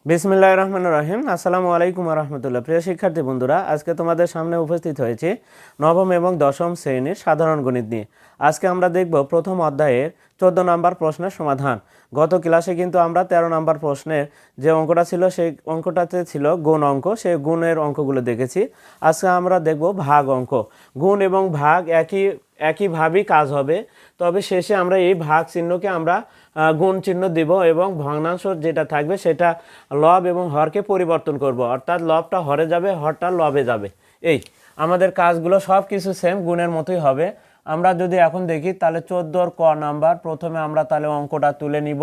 বিসমিল্লাহির রহমানির রহিম। আসসালামু আলাইকুম রহমতুল্লাহ। প্রিয় শিক্ষার্থী বন্ধুরা, আজকে তোমাদের সামনে উপস্থিত হয়েছি নবম এবং দশম শ্রেণীর সাধারণ গণিত নিয়ে। আজকে আমরা দেখব প্রথম অধ্যায়ের 14 নম্বর প্রশ্নের সমাধান। গত ক্লাসে কিন্তু আমরা 13 নম্বর প্রশ্নের যে অঙ্কটা ছিল সেই অঙ্কটাতে ছিল গুণ অঙ্ক, সেই গুণের অঙ্কগুলো দেখেছি। আজকে আমরা দেখব ভাগ অঙ্ক। গুণ এবং ভাগ একইভাবেই কাজ হবে, তবে শেষে আমরা এই ভাগ চিহ্নকে আমরা গুণ চিহ্ন দিব এবং ভগ্নাংশ যেটা থাকবে সেটা লব এবং হরকে পরিবর্তন করব, অর্থাৎ লবটা হরে যাবে, হরটা লবে যাবে। এই আমাদের কাজগুলো সব কিছু সেম গুণের মতোই হবে। আমরা যদি এখন দেখি তাহলে 14 ক নাম্বার, প্রথমে আমরা তাহলে অঙ্কটা তুলে নিব।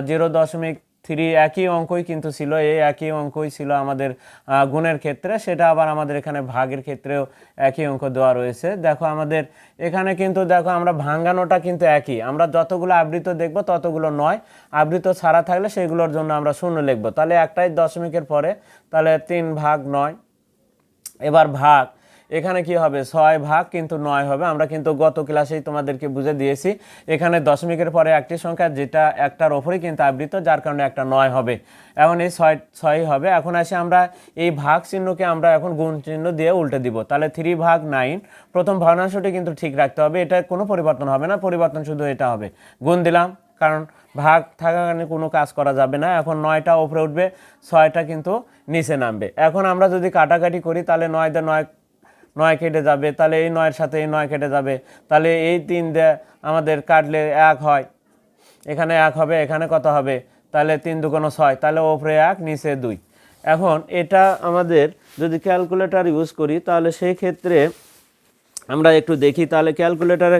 0.3 একই অঙ্কই কিন্তু ছিল, এই একই অঙ্কই ছিল আমাদের গুণের ক্ষেত্রে, সেটা আবার আমাদের এখানে ভাগের ক্ষেত্রেও একই অঙ্ক দেওয়া রয়েছে। দেখো আমাদের এখানে কিন্তু দেখো আমরা ভাঙ্গানোটা কিন্তু একই, আমরা যতগুলো আবৃত দেখব ততগুলো নয়, আবৃত ছাড়া থাকলে সেগুলোর জন্য আমরা শূন্য লিখব। তাহলে একটাই দশমিকের পরে, তাহলে 3/9। এবার ভাগ, এখানে কি হবে 6 ভাগ কিন্তু 9 হবে। আমরা কিন্তু গত ক্লাসেই তোমাদেরকে বুঝে দিয়েছি, এখানে দশমিকের পরে একটি সংখ্যা যেটা একটার ওপরেই কিন্তু আবৃত, যার কারণে একটা 9 হবে। এখন এই 6 হবে। এখন আসি আমরা এই ভাগ চিহ্নকে আমরা এখন গুণ চিহ্ন দিয়ে উল্টে দিব। তাহলে 3/9, প্রথম ভগ্নাংশটি কিন্তু ঠিক রাখতে হবে, এটা কোনো পরিবর্তন হবে না, পরিবর্তন শুধু এটা হবে। গুণ দিলাম, কারণ ভাগ থাকার কারণে কোনো কাজ করা যাবে না। এখন 9টা উপরে উঠবে, 6টা কিন্তু নিচে নামবে। এখন আমরা যদি কাটাকাটি করি তাহলে 9 দিয়ে 9 কেটে যাবে, তাহলে এই 9-এর সাথে এই 9 কেটে যাবে, তাহলে এই 3 দিয়ে আমাদের কাটলে 1 হয়, এখানে 1 হবে, এখানে কত হবে, তাহলে 3×2 = 6, তাহলে ওপরে 1 নিচে 2। এখন এটা আমাদের যদি ক্যালকুলেটর ইউজ করি তাহলে সেই ক্ষেত্রে আমরা একটু দেখি, তাহলে ক্যালকুলেটারে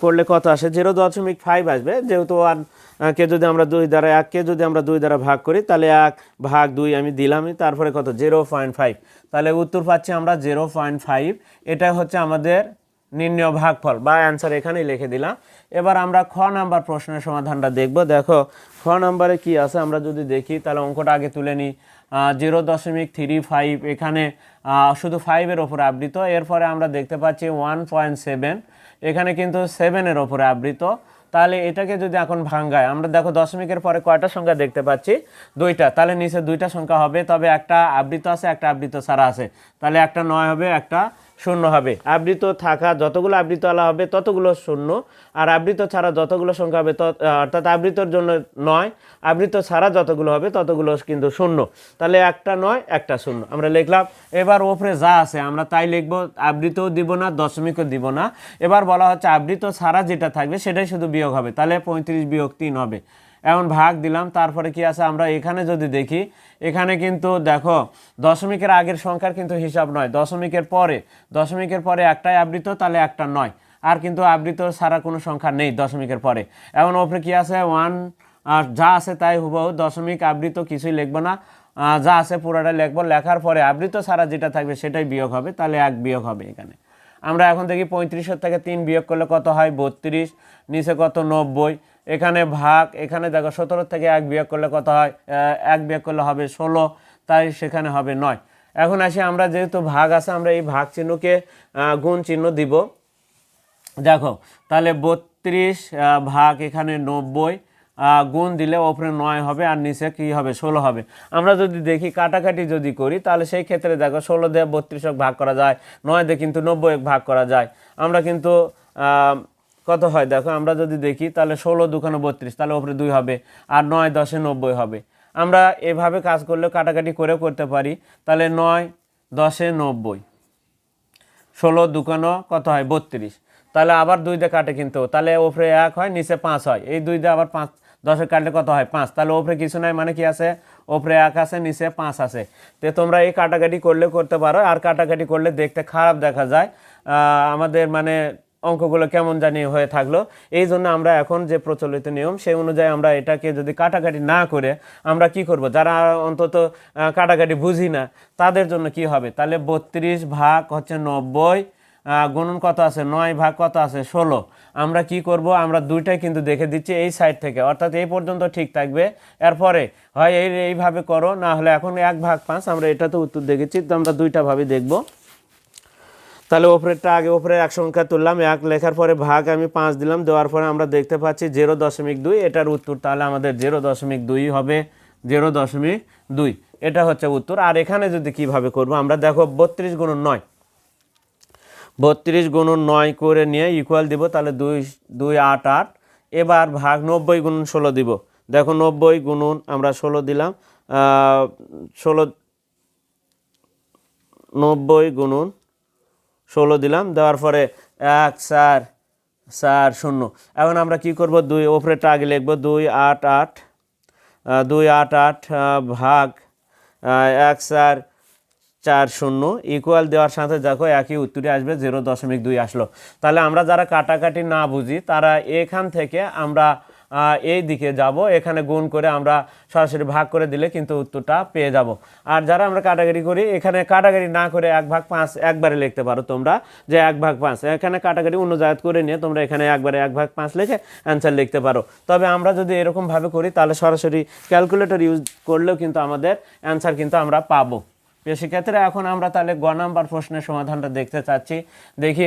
করলে কত আসে, 0.5 আসবে। যেহেতু 1কে যদি আমরা 2 দ্বারা 1কে যদি আমরা 2 দ্বারা ভাগ করি তাহলে 1/2 আমি দিলামই, তারপরে কত 0.5, তাহলে উত্তর পাচ্ছি আমরা 0.5। এটা হচ্ছে আমাদের নির্ণয় ভাগফল বা অ্যান্সার, এখানেই লিখে দিলাম। এবার আমরা খ নাম্বার প্রশ্নের সমাধানটা দেখব। দেখো খ নাম্বারে কি আছে আমরা যদি দেখি, তাহলে অঙ্কটা আগে তুলে নিই। 0.35 এখানে শুধু 5-এর ওপরে আবৃত, এরপরে আমরা দেখতে পাচ্ছি 1.7, এখানে কিন্তু 7-এর ওপরে আবৃত। তাহলে এটাকে যদি এখন ভাঙ্গায়, আমরা দেখো দশমিকের পরে কয়টা সংখ্যা দেখতে পাচ্ছি, 2টা, তাহলে নিচে 2টা সংখ্যা হবে, তবে একটা আবৃত আছে একটা আবৃত ছাড়া আছে, তাহলে একটা 9 হবে একটা 0 হবে। আবৃত থাকা যতগুলো আবৃত আলা হবে ততগুলো 0, আর আবৃত ছাড়া যতগুলো সংখ্যা হবে অর্থাৎ আবৃতর জন্য 9, আবৃত ছাড়া যতগুলো হবে ততগুলো কিন্তু 0, তাহলে একটা 9 একটা 0 আমরা লিখলাম। এবার ওপরে যা আছে আমরা তাই লিখব, আবৃতও দিব না দশমিকও দিব না। এবার বলা হচ্ছে আবৃত ছাড়া যেটা থাকবে সেটাই শুধু বিয়োগ হবে, তাহলে 35-3 হবে। এখন ভাগ দিলাম, তারপরে কি আছে আমরা এখানে যদি দেখি, এখানে কিন্তু দেখো দশমিকের আগের সংখ্যার কিন্তু হিসাব নয়, দশমিকের পরে একটাই আবৃত, তাহলে একটা 9, আর কিন্তু আবৃত ছাড়া কোনো সংখ্যা নেই দশমিকের পরে। এখন ওপরে কি আছে 1, আর যা আছে তাই হুবহু, দশমিক আবৃত কিছুই লিখবো না, যা আছে পুরোটা লিখবো, লেখার পরে আবৃত ছাড়া যেটা থাকবে সেটাই বিয়োগ হবে, তাহলে 1 বিয়োগ হবে এখানে। আমরা এখন দেখি 35 থেকে 3 বিয়োগ করলে কত হয় 32, নিচে কত 90, এখানে ভাগ, এখানে দেখো 17 থেকে 1 বিয়োগ করলে কত হয়, 1 বিয়োগ করলে হবে 16, তাই সেখানে হবে 9। এখন আসি আমরা যেহেতু ভাগ আছে আমরা এই ভাগ চিহ্নকে গুণ চিহ্ন দিব। দেখো তাহলে 32 ভাগ এখানে 90, গুণ দিলে ওপরে 9 হবে আর নিচে কি হবে 16 হবে। আমরা যদি দেখি কাটাকাটি যদি করি তাহলে সেই ক্ষেত্রে দেখো 16 দিয়ে 32 ভাগ করা যায়, 9 দিয়ে কিন্তু 90 ভাগ করা যায়। আমরা কিন্তু কত হয় দেখো, আমরা যদি দেখি তাহলে 16×2 = 32, তাহলে ওপরে 2 হবে, আর 9×10 = 90 হবে। আমরা এভাবে কাজ করলে কাটাকাটি করেও করতে পারি, তাহলে 9×10 = 90, 16×2 কত হয় 32, তাহলে আবার 2 দিয়ে কাটে কিন্তু, তাহলে ওপরে 1 হয় নিচে 5 হয়, এই 2 দিয়ে আবার 5 10 কাটলে কত হয় 5, তাহলে ওপরে কিছু নাই, মানে কি আছে ওপরে 1 আছে নিচে 5 আছে। তো তোমরা এই কাটাকাটি করলে করতে পারো, আর কাটাকাটি করলে দেখতে খারাপ দেখা যায়, আমাদের মানে অঙ্কগুলো কেমন জানি হয়ে থাকলো। এই জন্য আমরা এখন যে প্রচলিত নিয়ম সেই অনুযায়ী আমরা এটাকে যদি কাটাকাটি না করে আমরা কি করব, যারা অন্তত কাটাকাটি বুঝি না তাদের জন্য কি হবে, তাহলে 32 ভাগ হচ্ছে 90, গুণন কত আছে 9 ভাগ কত আছে 16। আমরা কি করব, আমরা দুইটাই কিন্তু দেখে দিচ্ছি এই সাইড থেকে, অর্থাৎ এই পর্যন্ত ঠিক থাকবে, এরপরে হয় এইভাবে করো, না হলে এখন 1/5 আমরা এটা তো উত্তর দেখেছি, তো আমরা দুইটা ভাবে দেখব। তাহলে ওপরেরটা আগে, ওপরে এক সংখ্যা তুললাম, 1 লেখার পরে ভাগ আমি 5 দিলাম, দেওয়ার পরে আমরা দেখতে পাচ্ছি 0.2, এটার উত্তর তাহলে আমাদের 0.2 হবে। 0.2, এটা হচ্ছে উত্তর। আর এখানে যদি কিভাবে করব আমরা, দেখো 32 গুণন 9, 32 গুণন 9 করে নিয়ে ইকুয়াল দিব, তাহলে 2 2 8 8, এবার ভাগ 90 গুণন 16 দিব। দেখো 90 গুণন আমরা 16 দিলাম, 16 90 গুণন 16 দিলাম, দেওয়ার পরে 1 4 4 0। এখন আমরা কি করব, 2 ওপরেরটা আগে লিখব, 2 8 8, 2 8 8 ভাগ 1 4 4 0 ইকুয়াল দেওয়ার সাথে দেখো একই উত্তরই আসবে, 0.2 আসলো। তাহলে আমরা যারা কাটাকাটি না বুঝি তারা এখান থেকে আমরা এই দিকে যাব, এখানে গুণ করে আমরা সরাসরি ভাগ করে দিলে কিন্তু উত্তরটা পেয়ে যাব। আর যারা আমরা কাটাকাটি করি, এখানে কাটাকাটি না করে 1/5 একবারে লিখতে পারো তোমরা, যে 1/5, এখানে কাটাকাটি অন্য জায়গা করে নিয়ে তোমরা এখানে একবারে 1/5 লিখে অ্যান্সার লিখতে পারো। তবে আমরা যদি এরকমভাবে করি তাহলে সরাসরি ক্যালকুলেটর ইউজ করলেও কিন্তু আমাদের অ্যান্সার কিন্তু আমরা পাবো। প্রিয় শিক্ষার্থীরা, এখন আমরা তাহলে গ নাম্বার প্রশ্নের সমাধানটা দেখতে চাচ্ছি। দেখি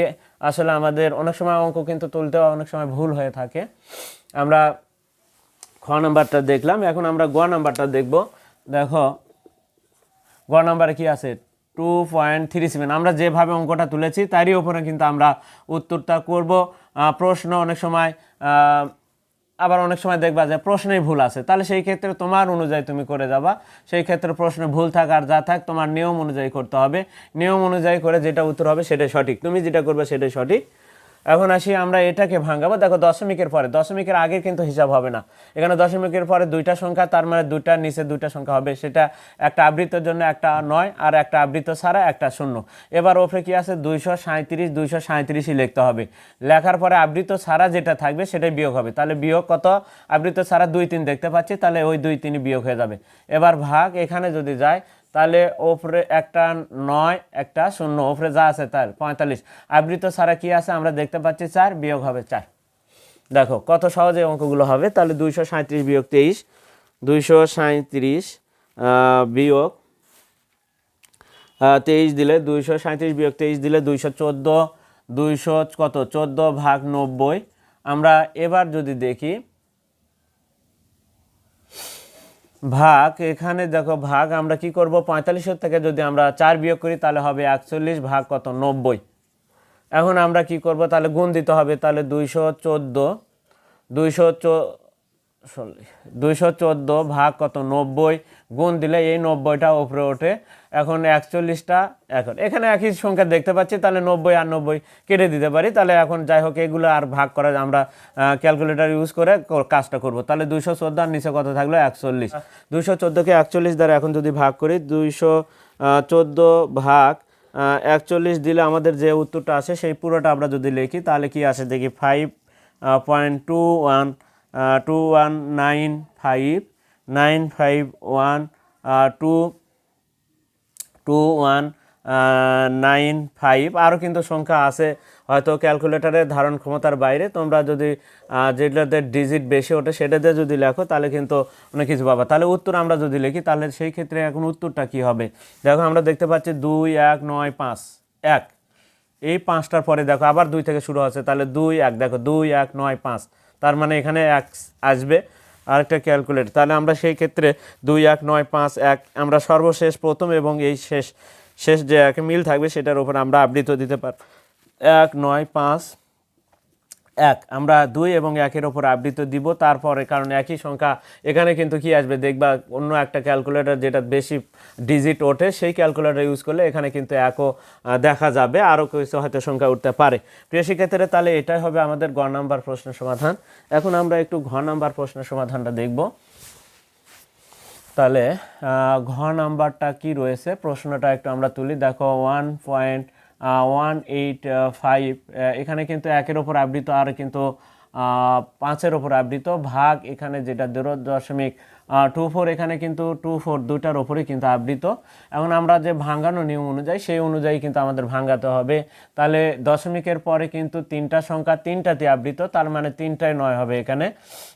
আসলে আমাদের অনেক সময় অঙ্ক কিন্তু তুলতেও অনেক সময় ভুল হয়ে থাকে। আমরা খ নাম্বারটা দেখলাম, এখন আমরা গ নাম্বারটা দেখব। দেখো গ নাম্বারে কি আছে, 2.37। আমরা যেভাবে অঙ্কটা তুলেছি তারই উপরে কিন্তু আমরা উত্তরটা করব। প্রশ্ন অনেক সময় আবার অনেক সময় দেখবা যে প্রশ্নেই ভুল আছে, তাহলে সেই ক্ষেত্রে তোমার অনুযায়ী তুমি করে যাবা। সেই ক্ষেত্রে প্রশ্নে ভুল থাক আর যা থাক তোমার নিয়ম অনুযায়ী করতে হবে। নিয়ম অনুযায়ী করে যেটা উত্তর হবে সেটাই সঠিক, তুমি যেটা করবে সেটাই সঠিক। এখন আসি আমরা এটাকে ভাঙাবো। দেখো দশমিকের পরে, দশমিকের আগে কিন্তু হিসাব হবে না। এখানে দশমিকের পরে দুইটা সংখ্যা, তার মানে দুইটার নিচে দুইটা সংখ্যা হবে, সেটা একটা আবৃত্তের জন্য একটা 9 আর একটা আবৃত্ত ছাড়া একটা 0। এবার ওপরে কি আছে, 237, 237ই লিখতে হবে। লেখার পরে আবৃত্ত ছাড়া যেটা থাকবে সেটাই বিয়োগ হবে। তাহলে বিয়োগ কত, আবৃত্ত ছাড়া 2 3 দেখতে পাচ্ছি, তাহলে ওই 2 3 বিয়োগ হয়ে যাবে। এবার ভাগ এখানে যদি যায় তাহলে ওপরে একটা 9 একটা 0, ওপরে যা আছে তার 45, আবৃত্ত ছাড়া কি আছে আমরা দেখতে পাচ্ছি 4, বিয়োগ হবে 4। দেখো কত সহজে অঙ্কগুলো হবে। তাহলে 237 বিয়োগ 23, 237 বিয়োগ 23 দিলে, 237 বিয়োগ 23 দিলে 214, 200 কত 14 ভাগ 90। আমরা এবার যদি দেখি ভাগ, এখানে দেখো ভাগ আমরা কি করব, 45 থেকে যদি আমরা 4 বিয়োগ করি তাহলে হবে 41 ভাগ কত 90। এখন আমরা কি করব, তাহলে গুণ দিতে হবে। তাহলে 214 ভাগ কত 90, গুণ দিলে এই 90টা উপরে ওঠে। এখন 41টা, এখন এখানে একই সংখ্যা দেখতে পাচ্ছি, তাহলে 90 আর 90 কেটে দিতে পারি। তাহলে এখন যাই হোক এগুলো আর ভাগ করা, আমরা ক্যালকুলেটর ইউজ করে কাজটা করব। তাহলে 214 আর নিচে কত থাকলো 41, 214কে 41 দ্বারা এখন যদি ভাগ করি, 214 ভাগ 41 দিলে আমাদের যে উত্তরটা আসে সেই পুরোটা আমরা যদি লিখি তাহলে কি আসে দেখি, 5.219521995। আরও কিন্তু সংখ্যা আছে হয়তো ক্যালকুলেটারের ধারণ ক্ষমতার বাইরে। তোমরা যদি যেটাতে ডিজিট বেশি ওঠে সেটাতে যদি লেখো তাহলে কিন্তু অনেক কিছু পাবা। তাহলে উত্তর আমরা যদি লিখি তাহলে সেই ক্ষেত্রে এখন উত্তরটা কি হবে, দেখো আমরা দেখতে পাচ্ছি 2 1 9 5 1, এই 5টার পরে দেখো আবার 2 থেকে শুরু হচ্ছে, তাহলে 2 1, দেখো 2 1 9 5, তার মানে এখানে 1 আসবে। আরেকটা ক্যালকুলেট, তাহলে আমরা সেই ক্ষেত্রে 2 1 9 5 1 আমরা সর্বশেষ প্রথম এবং এই শেষ যে এক মিল থাকবে সেটার উপর আমরা আবৃত্ত দিতে পারব। 1 9 5 1 আমরা 2 এবং 1-এর ওপর আবৃত্ত দিব। তারপরে কারণ একই সংখ্যা এখানে কিন্তু কি আসবে দেখবা, অন্য একটা ক্যালকুলেটর যেটা বেশি ডিজিট ওঠে সেই ক্যালকুলেটর ইউজ করলে এখানে কিন্তু 1ও দেখা যাবে, আরও কিছু হয়তো সংখ্যা উঠতে পারে। প্রিয় শিক্ষার্থীরা, তাহলে এটাই হবে আমাদের গ নাম্বার প্রশ্নের সমাধান। এখন আমরা একটু ঘ নাম্বার প্রশ্নের সমাধানটা দেখব। তাহলে ঘ নাম্বারটা কি রয়েছে, প্রশ্নটা একটু আমরা তুলি। দেখো 1.185, এখানে কিন্তু 1-এর ওপর আবৃত আর কিন্তু 5-এর ওপর আবৃত, ভাগ এখানে যেটা 0.24, এখানে কিন্তু 24 দুইটার ওপরই কিন্তু আবৃত। এখন আমরা যে ভাঙানো নিয়ম অনুযায়ী সেই অনুযায়ী কিন্তু আমাদের ভাঙাতে হবে। তাহলে দশমিকের পরে কিন্তু 3টা সংখ্যা 3টাতে আবৃত, তার মানে 3টায় 9 হবে এখানে।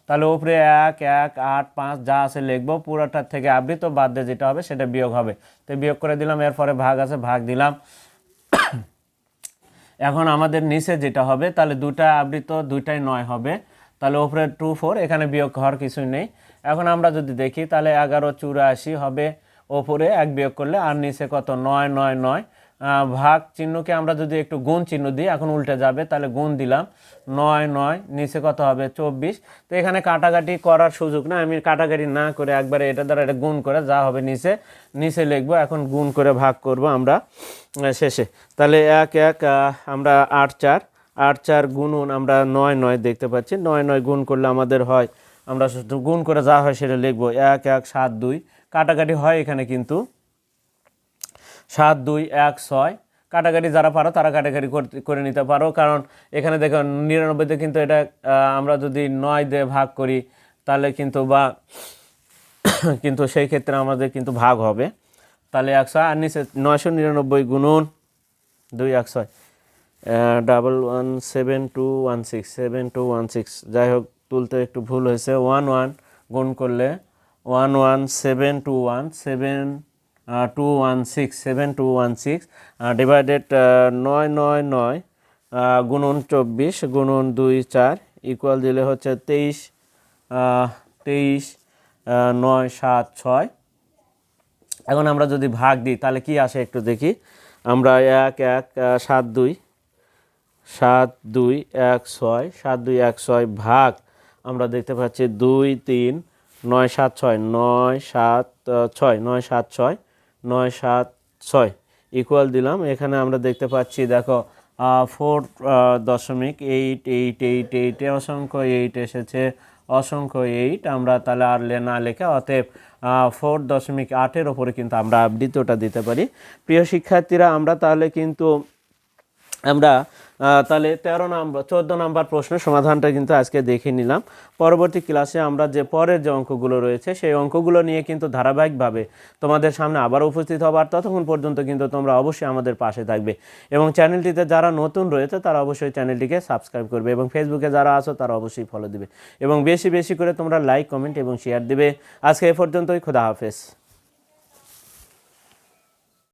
তাহলে উপরে 1 1 8 5 যা আছে লিখবো, পুরোটার থেকে আবৃত বাদ দিয়ে যেটা হবে সেটা বিয়োগ হবে। তো বিয়োগ করে দিলাম, এরপরে ভাগ আছে ভাগ দিলাম। এখন আমাদের নিচে যেটা হবে, তাহলে 2টা আবৃত 2টাই 9 হবে, তাহলে উপরে 24, এখানে বিয়োগ হওয়ার কিছুই নেই। এখন আমরা যদি দেখি তাহলে 1184 হবে, ওপরে 1 বিয়োগ করলে আর নিচে কত 999। ভাগ চিহ্নকে আমরা যদি একটু গুণ চিহ্ন দিই, এখন উল্টে যাবে, তাহলে গুণ দিলাম 9 নিচে কত হবে 24। তো এখানে কাটাকাটি করার সুযোগ না, আমি কাটাকাটি না করে একবারে এটা দ্বারা এটা গুণ করে যা হবে নিচে নিচে লিখবো। এখন গুণ করে ভাগ করব আমরা শেষে, তাহলে 1 আমরা 8 4 গুণন আমরা 9 দেখতে পাচ্ছি, 9 গুণ করলে আমাদের হয়, আমরা শুধু গুণ করে যা হয় সেটা লিখবো 1 1 7 2। কাটাকাটি হয় এখানে কিন্তু 7 2 1 6। কাটাকাটি যারা পারো তারা কাটাকাটি করে নিতে পারো, কারণ এখানে দেখো 99তে কিন্তু এটা আমরা যদি 9 দিয়ে ভাগ করি তাহলে কিন্তু বা কিন্তু সেই ক্ষেত্রে আমাদের কিন্তু ভাগ হবে, তাহলে 100 আর নিচে 999 গুণন 2 1 6 117 যাই হোক তুলতে একটু ভুল হয়েছে। 1 গুণ করলে 7216 ডিভাইডেড 999 গুণন 24 গুণন 2 4 ইকুয়াল দিলে হচ্ছে 23 9 7 6। এখন আমরা যদি ভাগ দিই তাহলে কি আসে একটু দেখি, আমরা 1 1 7 2 1 6 ভাগ আমরা দেখতে পাচ্ছি 2 3 9 7 6 9 7 6 ইকুয়াল দিলাম। এখানে আমরা দেখতে পাচ্ছি দেখো 4.888 অসংখ্য 8 এসেছে, অসংখ্য 8 আমরা তাহলে আর না লেখা, অতএব 4.8 ওপরে কিন্তু আমরা দ্বিতীয়টা দিতে পারি। প্রিয় শিক্ষার্থীরা, আমরা তাহলে কিন্তু আমরা তাহলে 14 নম্বর প্রশ্নের সমাধানটা কিন্তু আজকে দেখে নিলাম। পরবর্তী ক্লাসে আমরা যে পরের যে অঙ্কগুলো রয়েছে সেই অঙ্কগুলো নিয়ে কিন্তু ধারাবাহিকভাবে তোমাদের সামনে আবার উপস্থিত হবার, ততক্ষণ পর্যন্ত কিন্তু তোমরা অবশ্যই আমাদের পাশে থাকবে এবং চ্যানেলটিতে যারা নতুন রয়েছে তারা অবশ্যই চ্যানেলটিকে সাবস্ক্রাইব করবে এবং ফেসবুকে যারা আছো তারা অবশ্যই ফলো দিবে এবং বেশি বেশি করে তোমরা লাইক কমেন্ট এবং শেয়ার দিবে। আজকে এ পর্যন্তই, খোদা হাফেজ।